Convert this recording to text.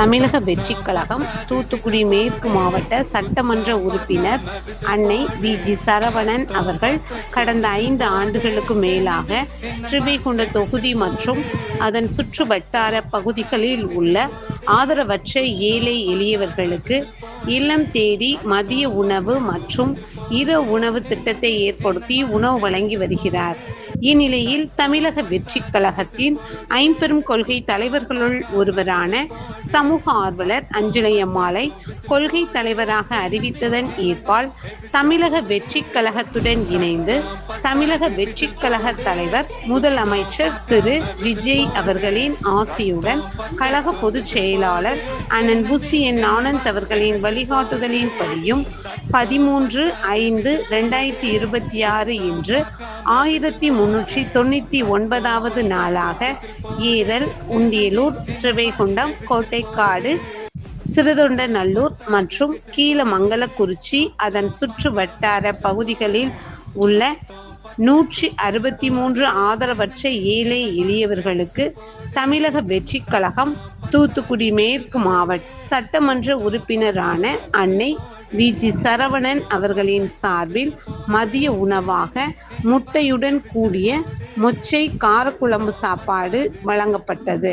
தமிழக வெற்றிக் கழகம் தூத்துக்குடி மேற்கு மாவட்ட சட்டமன்ற உறுப்பினர் அன்னை வி.ஜி. சரவணன் அவர்கள் கடந்த 5 ஆண்டுகளுக்கு மேலாக ஸ்ரீவைகுண்ட தொகுதி மற்றும் அதன் சுற்று வட்டார பகுதிகளில் உள்ள ஆதரவற்ற ஏழை எளியவர்களுக்கு இல்லம் தேடி மதிய உணவு மற்றும் இரவு உணவு திட்டத்தை ஏற்படுத்தி உணவு வழங்கி வருகிறார். இந்நிலையில் தமிழக வெற்றிக் கழகத்தின் 5 பெரும் கொள்கை தலைவர்களுள் ஒருவரான சமூக ஆர்வலர் அஞ்சலை அம்மாளை கொள்கை தலைவராக அறிவித்ததன் ஏற்பால் தமிழக வெற்றிக் கழகத்துடன் இணைந்து தமிழக வெற்றிக் கழக தலைவர் முதலமைச்சர் திரு விஜய் அவர்களின் ஆசியுடன் கழக பொதுச் செயலாளர் அண்ணன் புசி என் ஆனந்த் அவர்களின் வழிகாட்டுதலின்படியும் 13/5/2026 இன்று 1399வது நாளாக ஏரல், உண்டியலூர், ஸ்ரீவைகுண்டம், கோட்டைக்காடு, சிறுதொண்டநல்லூர் மற்றும் கீழமங்கலக்குறிச்சி அதன் சுற்று வட்டார பகுதிகளில் உள்ள 163 ஆதரவற்ற ஏழை எளியவர்களுக்கு தமிழக வெற்றிக் கழகம் தூத்துக்குடி மேற்கு மாவட்ட சட்டமன்ற உறுப்பினரான அன்னை வி.ஜி. சரவணன் அவர்களின் சார்பில் மதிய உணவாக முட்டையுடன் கூடிய மொச்சை காரக்குழம்பு சாப்பாடு வழங்கப்பட்டது.